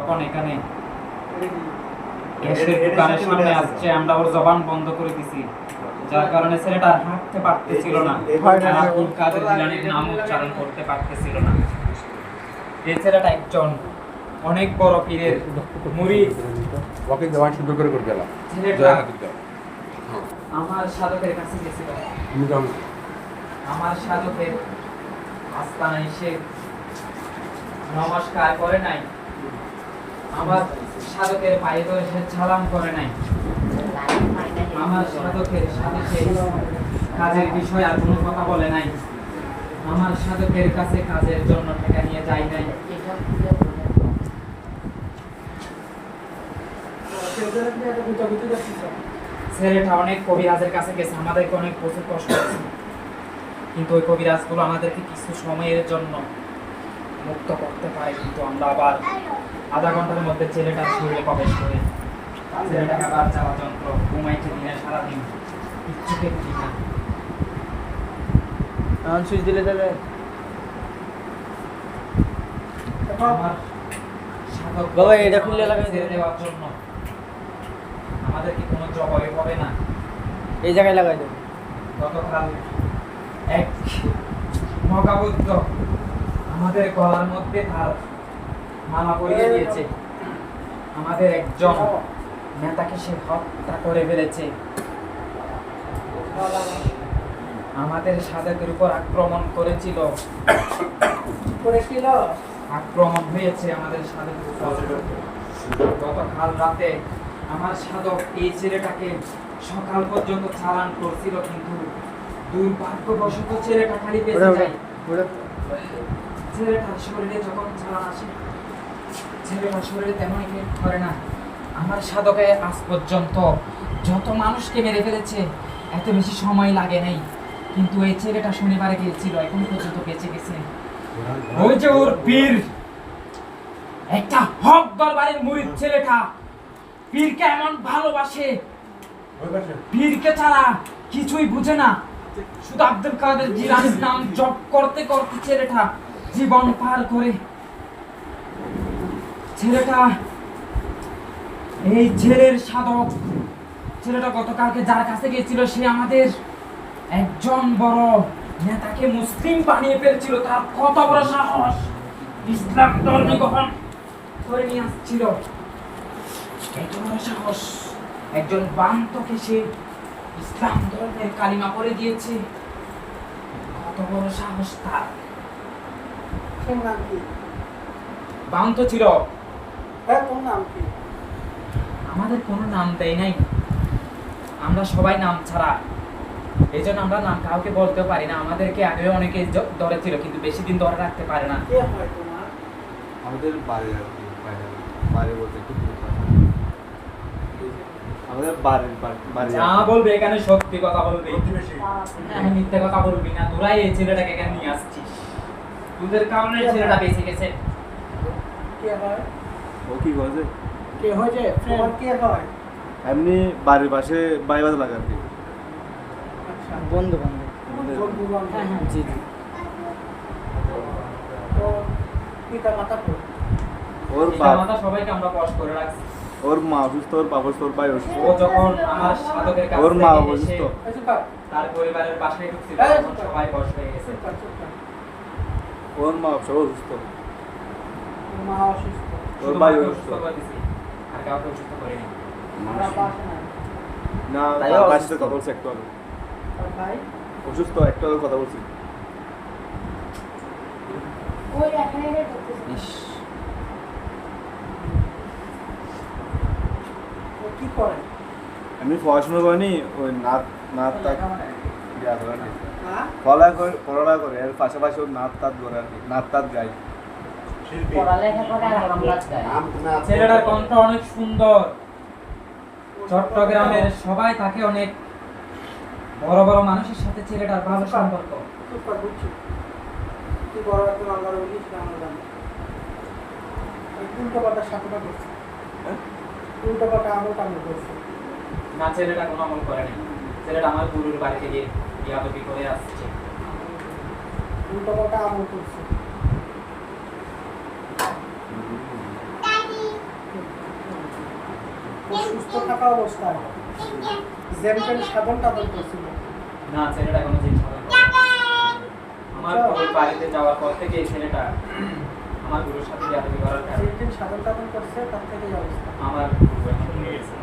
তখন এখানে গ্যাসের দোকানের সামনে আসছে, আমরা ওর জবান বন্ধ করে দিছি, যার কারণে ছেলেটা আর হাঁটতে পারতেছিল না, আব্দুল কাদের জিলানীর নাম উচ্চারণ করতে পারতেছিল না। এই ছেলেটা একজন অনেক বড় পীরের মুরিদ। ওকে জবান শুদ্ধ করে গেলাম। ছেলেটা আমার সাধকের কাছে গেছিল, আমার সাধকের আস্তানায় এসে নমস্কার করে নাই, আমার সাধকের পায়ে ধরে সে সালাম করে নাই, আমার সাধকের সাথে সে কাজের বিষয় আর কোনো কথা বলে নাই, আমার সাধকের কাছে কাজের জন্য টাকা নিয়ে যায় নাই। ছেলেটা অনেক কবিরাজের কাছে গেছে, আমাদেরকে অনেক প্রচুর কষ্ট হয়েছে, কিন্তু ওই কবিরাজগুলো আমাদেরকে কিছু সময়ের জন্য মুক্ত করতে পারে, কিন্তু আমরা আবার আধা ঘন্টার মধ্যে ছেলেটার শরীরে প্রবেশ করে ছেলেটাকে আবার জ্বালা যন্ত্র, ঘুমাইতে দিনে সারাদিন কিচ্ছু দেখি না। সুইচ দিলে তাহলে আমার সাধক বাবা এটা খুললে লাগাই ছেড়ে দেওয়ার জন্য আমাদের কি কোনো জবাবে হবে না? এই জায়গায় লাগাই দেবো। গতকাল এক মহাবুদ্ধ আমাদের গলার মধ্যে তার মালা পরিয়ে দিয়েছে, আমাদের একজন নেতাকে সে হত্যা করে ফেলেছে, আমাদের সাধকের উপর আক্রমণ করেছিল, আক্রমণ হয়েছে আমাদের সাধকের উপর। গতকাল রাতে আমার সাধক এই ছেলেটাকে সকাল পর্যন্ত চালান করছিল, কিন্তু দুর্ভাগ্যবশত ছেলেটা খালি বেঁচে যায়। ছেলেটার শরীরে যখন চালান আসে, ছেলেটার শরীরে তেমন ইফেক্ট করে না। আমার সাধকে আজ পর্যন্ত যত মানুষকে মেরে ফেলেছে এত বেশি সময় লাগে নাই, কিন্তু এই ছেলেটা শনিবারে গিয়েছিল, এখন পর্যন্ত বেঁচে গেছে। ওই যে ওর পীর, একটা হক দরবারের মুরিদ ছেলেটা পীরকে এমন ভালোবাসে, পীরকে ছাড়া কিছুই বুঝে না, শুধু আব্দুল কাদের জিলানীর নাম জপ করতে করতে ছেলেটা জীবন পার করে। ছেলেটা এই ছেলের সাধক, ছেলেটা গতকালকে যার কাছে গিয়েছিল সে আমাদের একজন বড় নেতাকে মুসলিম বানিয়ে ফেলছিল, তার কত বড় সাহস, ইসলাম ধর্ম গ্রহণ করে নিয়ে আসছিল, এত বড় সাহস, একজন বান্তকে সে ইসলাম ধর্মের কালিমা করে দিয়েছে, কত বড় সাহস তার। বান্ত ছিল, আমাদের কোনো নাম দেয় নাই, আমরা সবাই নাম ছাড়া, এই জন্য আমরা নাম কাউকে বলতে পারি না। আমাদেরকে আগে অনেকে ধরে ছিল, কিন্তু বেশি দিন ধরে রাখতে পারে না। আমাদের বাড়ি বাড়ি বলতে আমাদের বাড়ি যা বলবে এখানে সত্যি কথা বলবে, আমি মিথ্যে কথা বলবি না। তোরাই এই ছেলেটাকে এখানে নিয়ে আসছিস, তোদের কারণে ছেলেটা বেঁচে গেছে। ও কি হয়েছে? কে হয়েছে? ফ্রেন্ড কে হয়? এমনি বাড়ির পাশে বাইবাদ লাগা আর কি। আচ্ছা, বন্ধু বান্ধব। হ্যাঁ হ্যাঁ, জি জি। তো পিতা মাতা তো ওর মাতা সবাইকে আমরা কষ্ট করে রাখছি। ওর মা অসুস্থ, ওর বাবা অসুস্থ, ওর ভাই অসুস্থ। ও যখন আমার সাধকের কাছে ওর মা থেকে অসুস্থ, এসে তার পরিবারের বাসায় ঢুকছিল, তখন সবাই কষ্ট হয়ে গেছে। ওর মা সব অসুস্থ, মা অসুস্থ, ওর ভাই অসুস্থ। করে দিছি, আর কাউকে অসুস্থ করিনি। না, তাই তার অসুস্থ। ভাইয়ের সাথে কথা বলছি একটু আগে। ভাই অসুস্থ, একটু আগে কথা বলছি। ইস, ও কি করে? এমনি পড়াশোনা করেনি, ওই নাচ তাক দেওয়া করে না, হ্যাঁ, পড়ালেখা করে, এর পাশাপাশি ওর নাচ তাত করে আর কি, নাচ তাত গায়। ছেলেটার কণ্ঠ অনেক সুন্দর, চট্টগ্রামের সবাই তাকে অনেক বড় বড় মানুষের সাথে ছেলেটার ভালো সম্পর্ক। চুপ কর, বুঝছি। তুই বড় একটা আল্লাহর ওলি, সেটা আমরা জানি। এই উল্টো পাল্টা সাথে করছে, উল্টো পাল্টা আমল টামল করছে। না, ছেলেটা কোনো আমল করে নাই, ছেলেটা আমার গুরুর বাড়িতে গিয়ে ইয়াদবি করে আসছে। উল্টো পাল্টা আমল করছে। সুস্থ থাকা অবস্থায় জ্যামটেন সাধন টাধন করছিল। না, ছেলেটা কোনো জিনিস সাধন করে না। আমার কবির বাড়িতে যাওয়ার পর থেকে এই ছেলেটা আমার গুরুর সাথে বিয়াদবি করার কারণে জ্যামটেন সাধন টাধন করছে, তার থেকে এই অবস্থা। আমার গুরু এখন নিয়ে গেছে।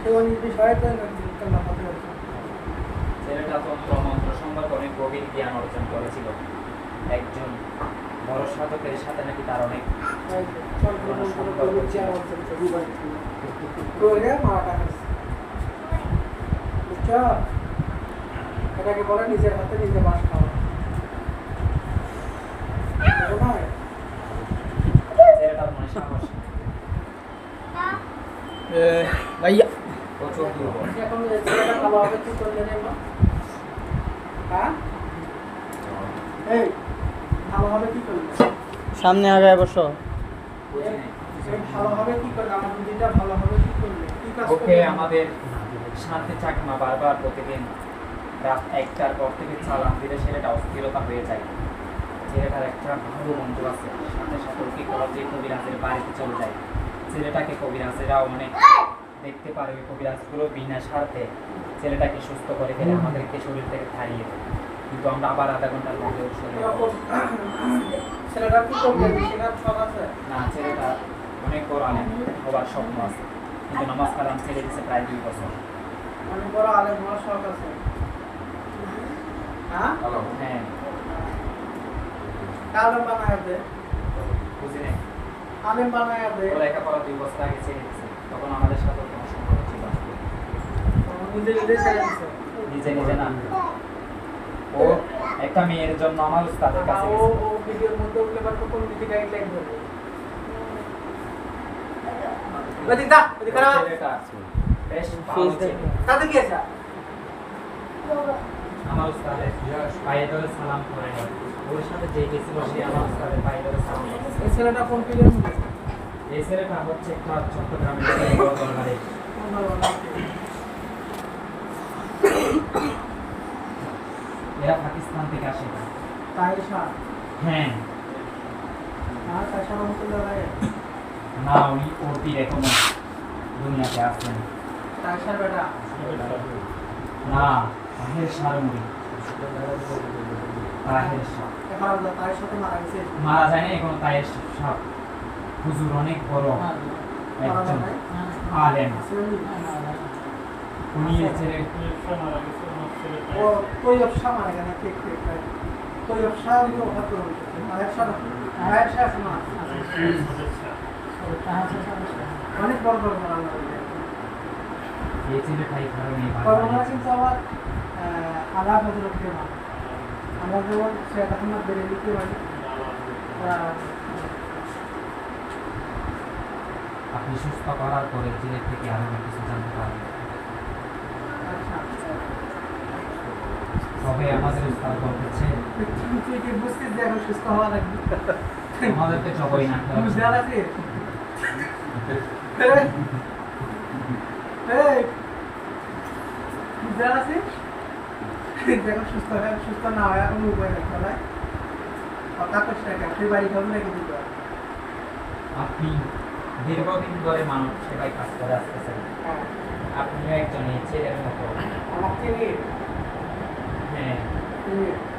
সে অনেক বিষয়ে তো লাফাতে হচ্ছে। ছেলেটা তন্ত্র মন্ত্র সম্পর্কে অনেক গভীর জ্ঞান অর্জন করেছিল। একজন বড় সাধকের সাথে নাকি তার অনেক এটাকে বলে নিজের হাতে নিজে বাস খাওয়া। ছেলেটার মনে সাহস ভাইয়া প্রচুর দুর্বল। এখন ছেলেটা ভালো হবে কি করলে রে মা? হ্যাঁ এই ভালো হবে কি করলে? সামনে আগায় বসো। বুঝি নাই। এই ভালো হবে কি করলে? আমার দিদিটা ভালো হবে কি করলে? কি কাজ ওকে করলে? আমাদের শান্তি চাকমা বারবার প্রতিদিন রাত 1টার পর থেকে চালান দিলে ছেলেটা অস্থিরতা হয়ে যায়। ছেলেটার একটা ভালো বন্ধু আছে, সাথে সাথে ওকে যে কবিরাজের বাড়িতে চলে যায়। ছেলেটাকে কবিরাজেরাও মানে দেখতে পারে, ওই কবিরাজগুলো বিনা স্বার্থে ছেলেটাকে সুস্থ করে ফেলে, আমাদেরকে শরীর থেকে ছাড়িয়ে দেয়। কিন্তু আমরা আবার আধা ঘন্টার মধ্যে ওর শরীরে এরকম ছেলেটা কি করবে? শেখার শখ আছে? না, ছেলেটা অনেক বড় আলেম হবার স্বপ্ন আছে, কিন্তু নামাজ কালাম ছেড়ে দিচ্ছে প্রায় 2 বছর। অনেক বড় আলেম হওয়ার শখ আছে। হ্যাঁ হ্যাঁ, আলেম বানায় দে, বুঝি নাই। আলেম বানায় দে। ও লেখাপড়া 2 বছর আগে ছেড়ে দিচ্ছে, তখন আমাদের সাথে কোনো সম্পর্ক ছিল না। নিজে নিজে ছেড়ে দিছে। নিজে নিজে না, ও একটা মেয়ের জন্য আমার উস্তাদের কাছে ও গেছে। ও ভিডিওর মধ্যে উঠলে পারতো কোন দিকে গাইডলাইন দেবে। ওদিক দা, ওদিক করা। ছেলেটা বেশ ভালো ছেলে। তাতে কি আছে? আমার উস্তাদের পায়ে ধরে সালাম করে নেয়। ওর সাথে যে গেছিল সে আমার উস্তাদের পায়ে ধরে সালাম করেছে। এই ছেলেটা কোন ফিল্মের মধ্যে? এই ছেলেটা হচ্ছে একটা চট্টগ্রামের বড় দরবারে। এরা পাকিস্তান থেকে আসে। তাইশা, হ্যাঁ, হ্যাঁ তাইশা রহমতুল্লাহ আলাইহি। না উনি ওর পীর এখনো দুনিয়াতে আসেন। তাইশার বেটা। না, তাহের সারমুড়ি, তাহের শাহ এখন আমরা তাইশা তো মারা গেছে। মারা যায় না এখনো। তাহের শাহ হুজুর অনেক বড় একজন আলেম। উনি এই ছেলে ও তৈয়ব শাহ মারা গেছে, ঠিক ঠিক। তৈয়ব শাহ ওই তো হাত ধরে উঠেছে। তাহের শাহ শোনা। অনেক বড় বড় মারা গেছে। এই ছেলেটাই কারণে করোনা কিন্তু আবার আলাপ হজরত কেউ না। আমরা যেমন শেখ আহমদ বেড়ে লিখতে পারি। আপনি সুস্থ করার পরে জেলের থেকে আরো অনেক কিছু জানতে পারবেন। আচ্ছা, তবে আমাদের উস্তাদ বলতেছে তুই কি বুঝছিস যে এখন সুস্থ হওয়া লাগবে? আমাদেরকে সবাই না খারাপ বুঝতে পারছিস? বুঝতে পারছিস? যখন সুস্থ না হয় এখন উপায় নেই খেলায়। তাপস টাকা তুই বাড়ি খাবো রেখে দিতে হবে। আপনি দীর্ঘদিন ধরে মানব সেবায় কাজ করে আসতেছেন। আপনিও একজন এই ছেলের মতো। আমার থেকে হ্যাঁ,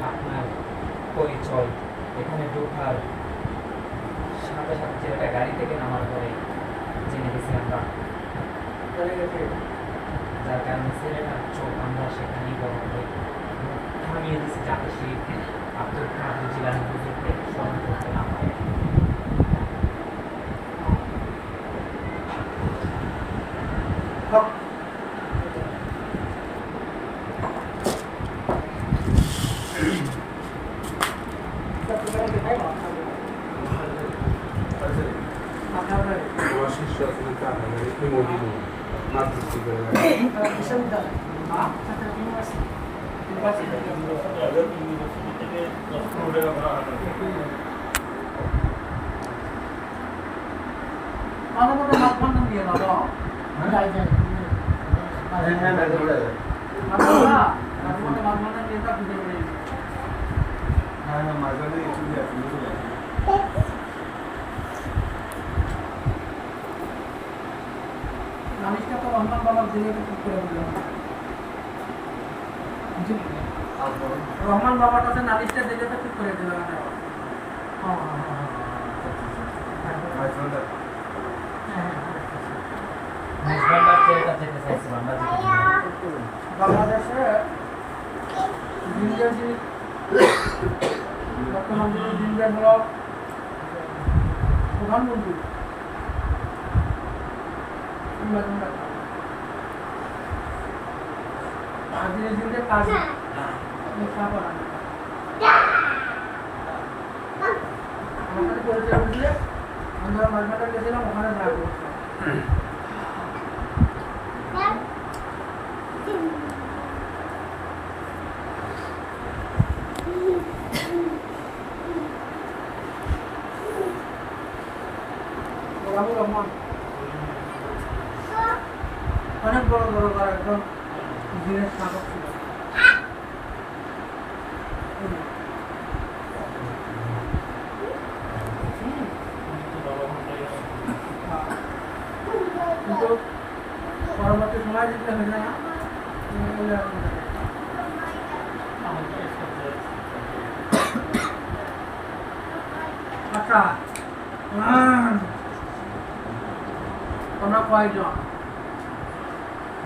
আপনার পরিচয় এখানে ঢোকার সাথে সাথে ছেলেটা গাড়ি থেকে নামার পরে জেনে গেছি আমরা, যার কারণে ছেলেটার চোখ আমরা সেখানেই বড় হয়ে থামিয়ে দিচ্ছি, যাতে সে আব্দুল কাদের জিলানী হুজুরকে স্মরণ করতে না পারে। আমার শিষ্য আছেন কানাডার একটু মদিনা মাতৃশ্রী করে হ্যাঁ মাঝখানে একটু দিনে ঠিক করে দিলাম রহমান বাবার কাছে নালিশটা দিলে তো ঠিক করে দিলাম মেজবান্ডার চেয়েটা যেতে চাইছিলাম আমরা যেতে চাই। বাংলাদেশে জিঞ্জার বর্তমান যিনি জিঞ্জার হল প্রধানমন্ত্রী আর যিনি জিঞ্জার কাজ আমাদের পরিচয় বুঝলে আমরা মাঝমাটা গেছিলাম ওখানে দেখা করছি রাহুল রহমান অনেক বড় বড় বড় একদম দিনের স্নাতক ছিল কিন্তু পরবর্তী সময় দিতে হয়ে যায় না আচ্ছা তোমরা কয়জন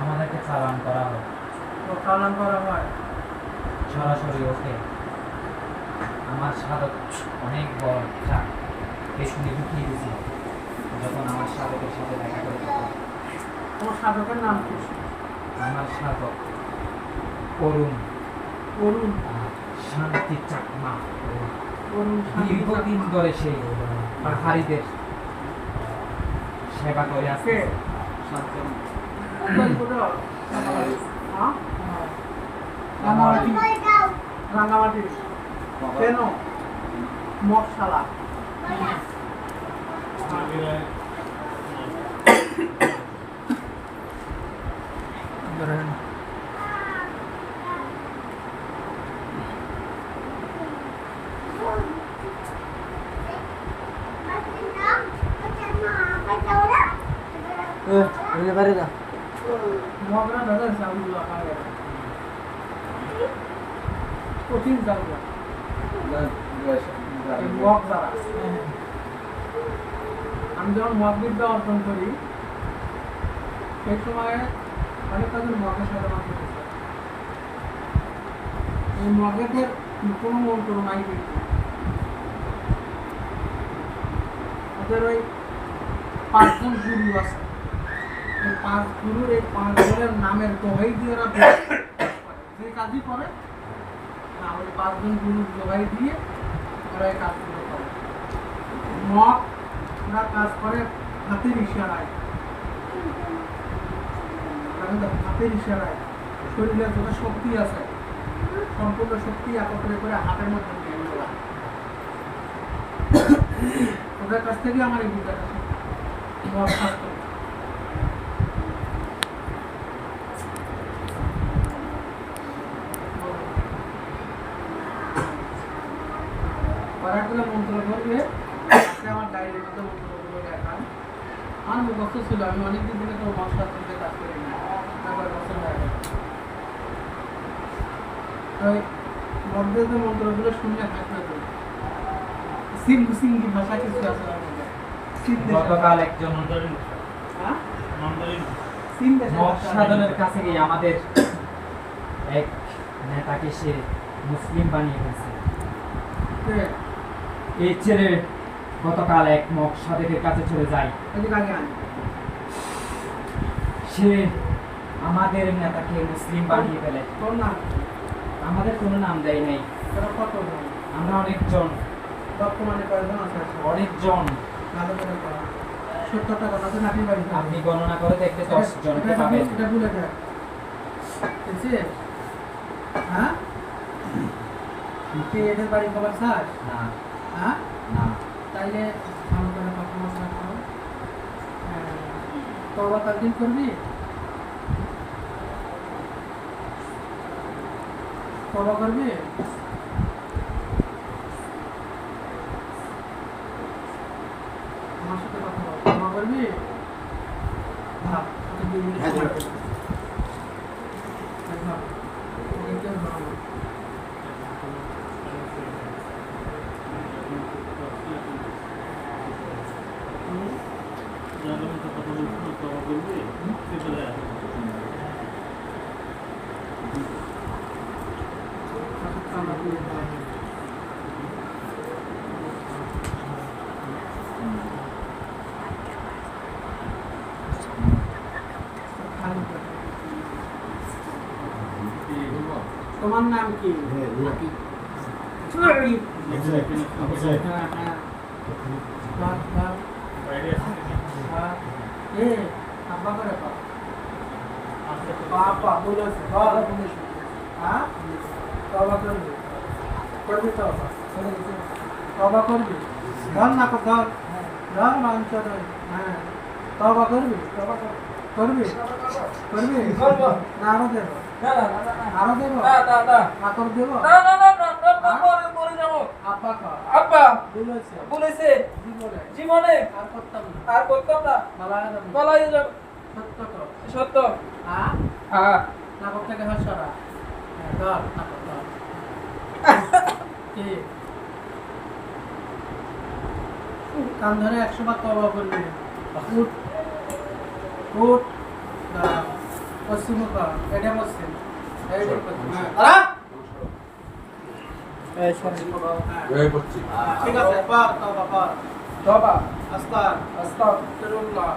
আমাদেরকে চালান করা হয় চালান করা হয় সরাসরি ওকে আমার সাধক অনেক বড় একটা পেছনে ঢুকিয়ে দিয়েছিল যখন আমার সাধকের সাথে দেখা করে তখন তোমার সাধকের নাম কি আমার সাধক অরুণ অরুণ শান্তি চাকমা অরুণ দীর্ঘদিন ধরে সেই পাহাড়িদের সেবা করে আছে রাঙামাটি রাঙামাটি কেন মশালা পারে না মগরা দাদা চাউলগুলো খাওয়া কঠিন চাউল মগ দ্বারা আমি যখন মগ বিদ্যা অর্জন করি সেই সময় অনেক কাজের মগের সাথে আমার পরিচয়। এই মগের কোনো মন্ত্র নাই কিন্তু ওদের ওই 5 জন গুরু আছে এই 5 গুরুর এই 5 জনের নামের দোহাই দিয়ে ওরা যে কাজই করে না ওই 5 জন গুরুর দোহাই দিয়ে ওরা এই কাজগুলো করে মগ ওরা কাজ করে হাতের ইশারায় হাতের ইশারায় শরীরে যত শক্তি আছে সম্পূর্ণ শক্তি একত্রে করে হাতের মধ্যে নিয়ে নেওয়া ওদের কাছ থেকে আমার এই বিদ্যাটা মগ শাস্ত্র কয়েকগুলো মন্ত্র করবে আমার ডায়েরির মধ্যে মন্ত্রগুলো দেখান আমার মুখস্থ ছিল আমি অনেকদিন ধরে তো মশলা তুলতে কাজ করি না তারপর বছর হয়ে গেল মধ্যে যে মন্ত্রগুলো শুনলে হাসনা করি সিন্ধি ভাষা কিছু আছে ওর মধ্যে গতকাল একজন হ্যাঁ মগ সাধনের কাছে গিয়ে আমাদের এক নেতাকে সে মুসলিম বানিয়ে ফেলছে এই ছেলে গতকাল এক মগ সাধকের কাছে চলে যায় সে আমাদের নেতাকে মুসলিম বানিয়ে ফেলে তোর নাম আমাদের কোনো নাম দেয় নাই তোরা কত আমরা অনেকজন বর্তমানে কয়জন আছে অনেকজন ভালো করে করা 70টা কথা তো নাকি বাড়ি আপনি গণনা করে দেখতে 10 জনকে পাবেন এটা ভুলে যায় বুঝছিস হ্যাঁ তুই এদের বাড়ি খবর চাস না হ্যাঁ না তাইলে ভালো করে কথা বলতে করো তবা তাকদির করবি তবা করবি আমার সাথে কথা বল তবা করবি ভাব 2 মিনিট তোমার নাম কি? আকিব। হ্যাঁ, হ্যাঁ। বাহ। আব্বা করে বাবা বলেছে বাবা বলেছে হ্যাঁ তবা করবি করবি তবা করবি ধর না ধর ধর মাংস হ্যাঁ তবা করবি করবি করবি না আরো দেবো আরো দেবো আতর দেবো আব্বা কর আব্বা বলেছে বলেছে জীবনে জীবনে আর করতাম না আর করতাম না বালা বলাই যাব সত্য তো সত্য হ্যাঁ হ্যাঁ নাগর থেকে হাসরা ধর নাগর ধর কি কান ধরে 100 বার তওবা করবি উঠ উঠ দাঁড়া পশ্চিম মুখ এটা পশ্চিম এই দিক পশ্চিম হ্যাঁ এই সরি হয়ে পড়ছি ঠিক আছে পার তওবা পার তওবা আস্তার আস্তাগফিরুল্লাহ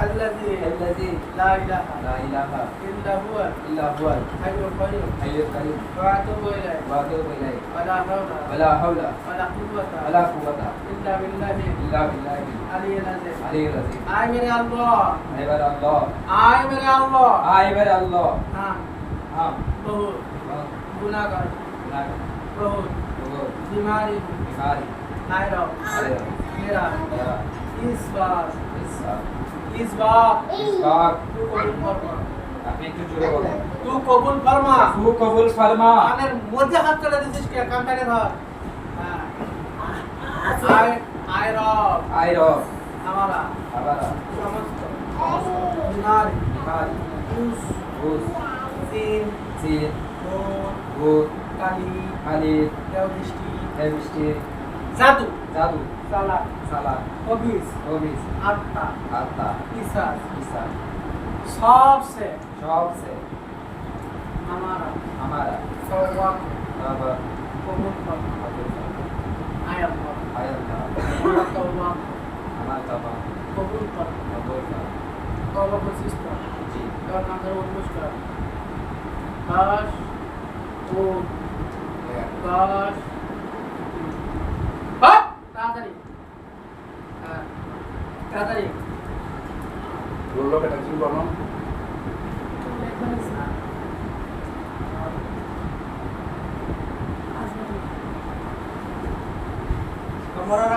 আল্লাযী আল্লাযী লা ইলাহা লা ইলাহা ইল্লা হুয়া ইল্লা হুয়াল হাইয়ুল কাইয়্যুম হাইয়ুল কাইয়্যুম ওয়া আতুবু ইলাইহি ওয়া আতুবু ইলাইহি ওয়ালা হাওলা ওয়ালা হাওলা ওয়ালা কুওয়াতা ওয়ালা কুওয়াতা ইল্লা বিল্লাহি ইল্লা বিল্লাহি আলিয়্যিল আযীম আলিয়্যিল আযীম আয় মেরে আল্লাহ এবার আল্লাহ আয় মেরে আল্লাহ এবার আল্লাহ হ্যাঁ হ্যাঁ বহু গুনাহগার বহু बीमारी बीमारी नायरा मेरा मेरा इस बार इस बार तू कबूल फरमा আপনি একটু জোরে বলেন तू कबूल फरमा তু কবুল ফরমা কানের মধ্যে হাত চলে দিছিস কে কানটাকে ধর হ্যাঁ আয় আয় রব আই রব हमारा আবারা समस्त बीमारी বিমারি उस উস सीन সিন भूत ভূত काली কালি देव दृष्टि দেবষ্টি जादू জাদু साला সালা हबीस হবিস आत्मा আত্মা ईसास ঈসা सबसे सबसे हमारा हमारा तौबा तौबा कबूल फरमा कबूल फरमा आय अल्लाह आय अल्लाह हमारा तौबा हमारा तौबा कबूल फरमा कबूल फरमा तौबा को सिस्टम जी और नाम करो मुश्किल दाश ओ दाश हप ताड़ाताड़ी हां ताड़ाताड़ी বললো টেনশন করো हमारा